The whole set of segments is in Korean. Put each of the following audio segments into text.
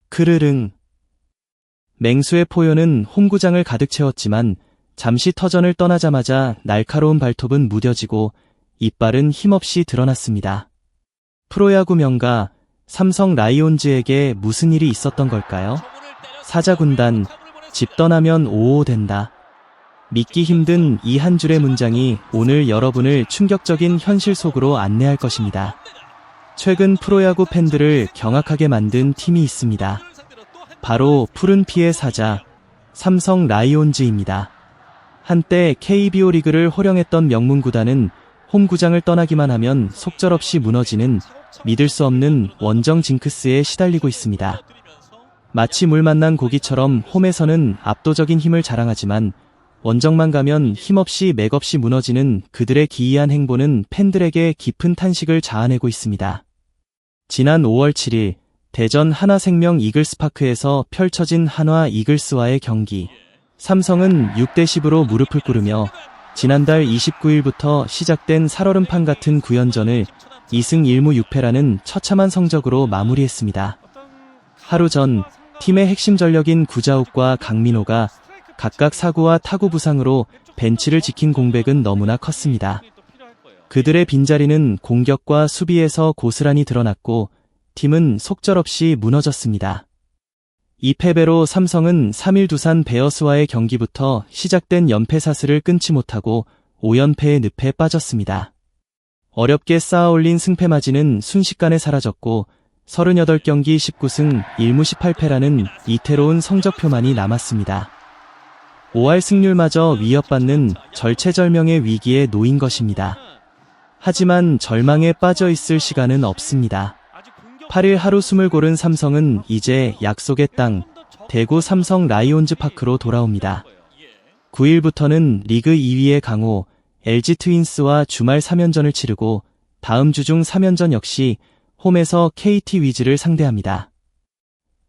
크르릉. 맹수의 포효는 홈구장을 가득 채웠지만 잠시 터전을 떠나자마자 날카로운 발톱은 무뎌지고 이빨은 힘없이 드러났습니다. 프로야구 명가 삼성 라이온즈에게 무슨 일이 있었던 걸까요? 사자군단, 집 떠나면 5호 된다. 믿기 힘든 이 한 줄의 문장이 오늘 여러분을 충격적인 현실 속으로 안내할 것입니다. 최근 프로야구 팬들을 경악하게 만든 팀이 있습니다. 바로 푸른 피의 사자, 삼성 라이온즈입니다. 한때 KBO 리그를 호령했던 명문구단은 홈구장을 떠나기만 하면 속절없이 무너지는 믿을 수 없는 원정 징크스에 시달리고 있습니다. 마치 물 만난 고기처럼 홈에서는 압도적인 힘을 자랑하지만 원정만 가면 힘없이 맥없이 무너지는 그들의 기이한 행보는 팬들에게 깊은 탄식을 자아내고 있습니다. 지난 5월 7일 대전 하나생명 이글스파크에서 펼쳐진 한화 이글스와의 경기. 삼성은 6대10으로 무릎을 꿇으며 지난달 29일부터 시작된 살얼음판 같은 9연전을 2승 1무 6패라는 처참한 성적으로 마무리했습니다. 하루 전 팀의 핵심 전력인 구자욱과 강민호가 각각 사구와 타구 부상으로 벤치를 지킨 공백은 너무나 컸습니다. 그들의 빈자리는 공격과 수비에서 고스란히 드러났고 팀은 속절없이 무너졌습니다. 이 패배로 삼성은 3일 두산 베어스와의 경기부터 시작된 연패 사슬을 끊지 못하고 5연패의 늪에 빠졌습니다. 어렵게 쌓아올린 승패마진은 순식간에 사라졌고 38경기 19승 1무 18패라는 이태로운 성적표만이 남았습니다. 5할 승률마저 위협받는 절체절명의 위기에 놓인 것입니다. 하지만 절망에 빠져 있을 시간은 없습니다. 8일 하루 숨을 고른 삼성은 이제 약속의 땅 대구 삼성 라이온즈 파크로 돌아옵니다. 9일부터는 리그 2위의 강호 LG 트윈스와 주말 3연전을 치르고 다음 주 중 3연전 역시 홈에서 KT 위즈를 상대합니다.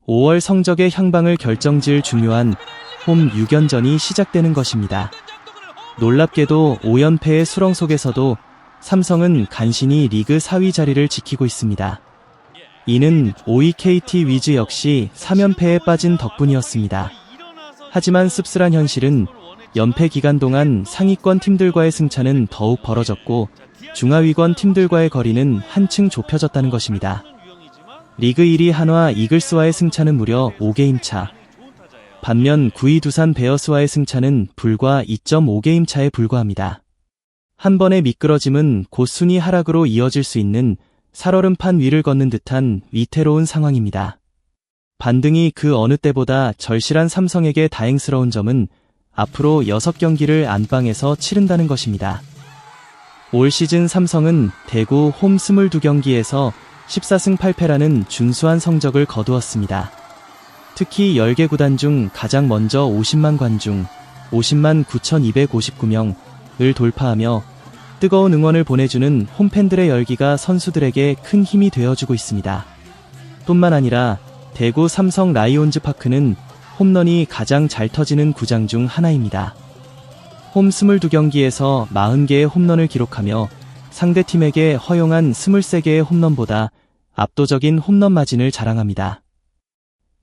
5월 성적의 향방을 결정지을 중요한 홈 6연전이 시작되는 것입니다. 놀랍게도 5연패의 수렁 속에서도 삼성은 간신히 리그 4위 자리를 지키고 있습니다. 이는 5위 KT 위즈 역시 3연패에 빠진 덕분이었습니다. 하지만 씁쓸한 현실은 연패 기간 동안 상위권 팀들과의 승차는 더욱 벌어졌고 중하위권 팀들과의 거리는 한층 좁혀졌다는 것입니다. 리그 1위 한화 이글스와의 승차는 무려 5게임 차. 반면 9위 두산 베어스와의 승차는 불과 2.5게임 차에 불과합니다. 한 번의 미끄러짐은 곧 순위 하락으로 이어질 수 있는 살얼음판 위를 걷는 듯한 위태로운 상황입니다. 반등이 그 어느 때보다 절실한 삼성에게 다행스러운 점은 앞으로 6경기를 안방에서 치른다는 것입니다. 올 시즌 삼성은 대구 홈 22경기에서 14승 8패라는 준수한 성적을 거두었습니다. 특히 10개 구단 중 가장 먼저 50만 관중, 50만 9,259명을 돌파하며 뜨거운 응원을 보내주는 홈팬들의 열기가 선수들에게 큰 힘이 되어주고 있습니다. 뿐만 아니라 대구 삼성 라이온즈 파크는 홈런이 가장 잘 터지는 구장 중 하나입니다. 홈 22경기에서 40개의 홈런을 기록하며 상대팀에게 허용한 23개의 홈런보다 압도적인 홈런 마진을 자랑합니다.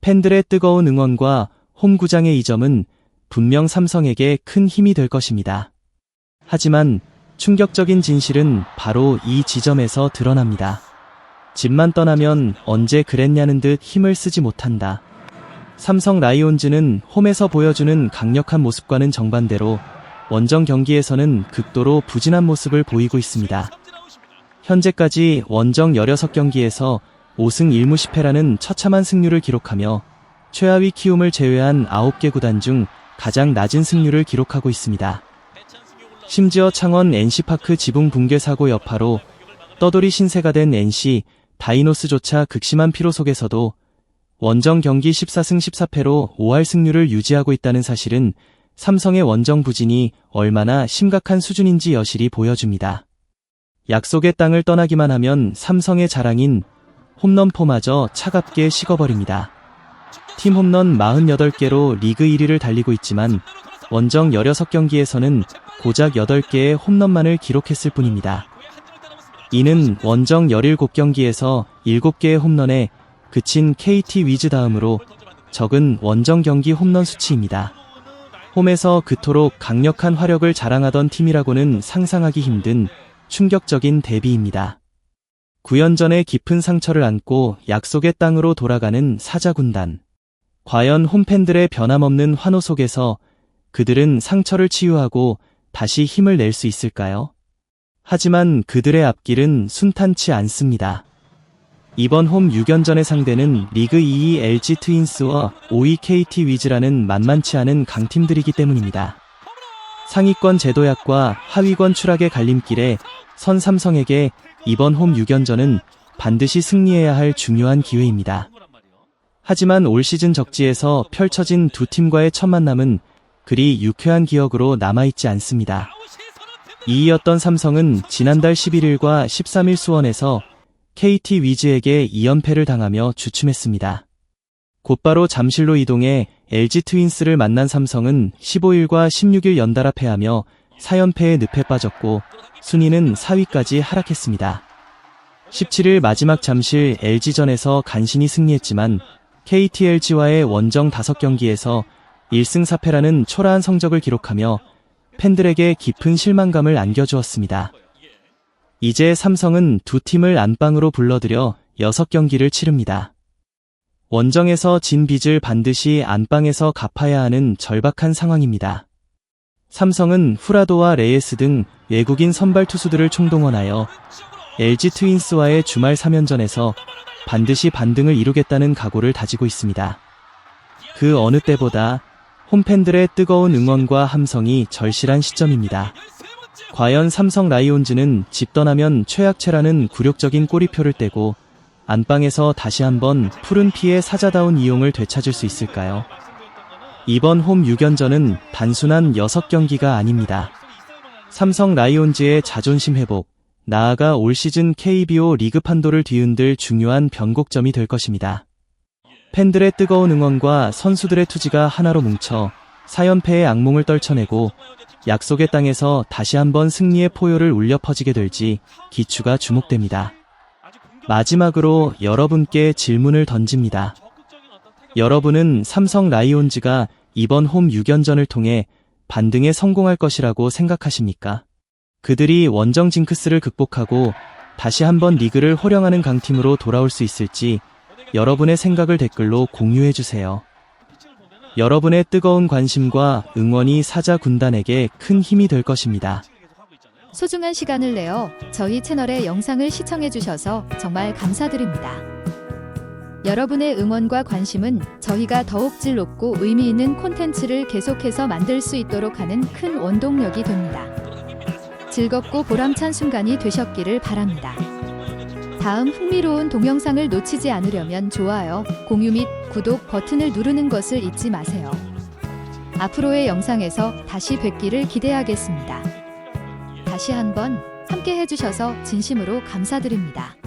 팬들의 뜨거운 응원과 홈구장의 이점은 분명 삼성에게 큰 힘이 될 것입니다. 하지만 충격적인 진실은 바로 이 지점에서 드러납니다. 집만 떠나면 언제 그랬냐는 듯 힘을 쓰지 못한다. 삼성 라이온즈는 홈에서 보여주는 강력한 모습과는 정반대로 원정 경기에서는 극도로 부진한 모습을 보이고 있습니다. 현재까지 원정 16경기에서 5승 1무 10패라는 처참한 승률을 기록하며 최하위 키움을 제외한 9개 구단 중 가장 낮은 승률을 기록하고 있습니다. 심지어 창원 NC파크 지붕 붕괴 사고 여파로 떠돌이 신세가 된 NC 다이노스조차 극심한 피로 속에서도 원정 경기 14승 14패로 5할 승률을 유지하고 있다는 사실은 삼성의 원정 부진이 얼마나 심각한 수준인지 여실히 보여줍니다. 약속의 땅을 떠나기만 하면 삼성의 자랑인 홈런포마저 차갑게 식어버립니다. 팀 홈런 48개로 리그 1위를 달리고 있지만 원정 16경기에서는 고작 8개의 홈런만을 기록했을 뿐입니다. 이는 원정 17경기에서 7개의 홈런에 그친 KT 위즈 다음으로 적은 원정 경기 홈런 수치입니다. 홈에서 그토록 강력한 화력을 자랑하던 팀이라고는 상상하기 힘든 충격적인 데뷔입니다. 9연전의 깊은 상처를 안고 약속의 땅으로 돌아가는 사자군단. 과연 홈팬들의 변함없는 환호 속에서 그들은 상처를 치유하고 다시 힘을 낼 수 있을까요? 하지만 그들의 앞길은 순탄치 않습니다. 이번 홈 6연전의 상대는 리그 2위 LG 트윈스와 5위 KT 위즈라는 만만치 않은 강팀들이기 때문입니다. 상위권 제도약과 하위권 추락의 갈림길에 선 삼성에게 이번 홈 6연전은 반드시 승리해야 할 중요한 기회입니다. 하지만 올 시즌 적지에서 펼쳐진 두 팀과의 첫 만남은 그리 유쾌한 기억으로 남아있지 않습니다. 2위였던 삼성은 지난달 11일과 13일 수원에서 KT 위즈에게 2연패를 당하며 주춤했습니다. 곧바로 잠실로 이동해 LG 트윈스를 만난 삼성은 15일과 16일 연달아 패하며 4연패의 늪에 빠졌고 순위는 4위까지 하락했습니다. 17일 마지막 잠실 LG전에서 간신히 승리했지만 KT LG와의 원정 5경기에서 1승 4패라는 초라한 성적을 기록하며 팬들에게 깊은 실망감을 안겨주었습니다. 이제 삼성은 두 팀을 안방으로 불러들여 6경기를 치릅니다. 원정에서 진 빚을 반드시 안방에서 갚아야 하는 절박한 상황입니다. 삼성은 후라도와 레예스 등 외국인 선발 투수들을 총동원하여 LG 트윈스와의 주말 3연전에서 반드시 반등을 이루겠다는 각오를 다지고 있습니다. 그 어느 때보다 홈팬들의 뜨거운 응원과 함성이 절실한 시점입니다. 과연 삼성 라이온즈는 집 떠나면 최악체라는 굴욕적인 꼬리표를 떼고 안방에서 다시 한번 푸른 피의 사자다운 이용을 되찾을 수 있을까요? 이번 홈 6연전은 단순한 6경기가 아닙니다. 삼성 라이온즈의 자존심 회복, 나아가 올 시즌 KBO 리그 판도를 뒤흔들 중요한 변곡점이 될 것입니다. 팬들의 뜨거운 응원과 선수들의 투지가 하나로 뭉쳐 4연패의 악몽을 떨쳐내고 약속의 땅에서 다시 한번 승리의 포효를 울려 퍼지게 될지 기추가 주목됩니다. 마지막으로 여러분께 질문을 던집니다. 여러분은 삼성 라이온즈가 이번 홈 6연전을 통해 반등에 성공할 것이라고 생각하십니까? 그들이 원정 징크스를 극복하고 다시 한번 리그를 호령하는 강팀으로 돌아올 수 있을지 여러분의 생각을 댓글로 공유해주세요. 여러분의 뜨거운 관심과 응원이 사자 군단에게 큰 힘이 될 것입니다. 소중한 시간을 내어 저희 채널의 영상을 시청해주셔서 정말 감사드립니다. 여러분의 응원과 관심은 저희가 더욱 질 높고 의미 있는 콘텐츠를 계속해서 만들 수 있도록 하는 큰 원동력이 됩니다. 즐겁고 보람찬 순간이 되셨기를 바랍니다. 다음 흥미로운 동영상을 놓치지 않으려면 좋아요, 공유 및 구독 버튼을 누르는 것을 잊지 마세요. 앞으로의 영상에서 다시 뵙기를 기대하겠습니다. 다시 한번 함께 해주셔서 진심으로 감사드립니다.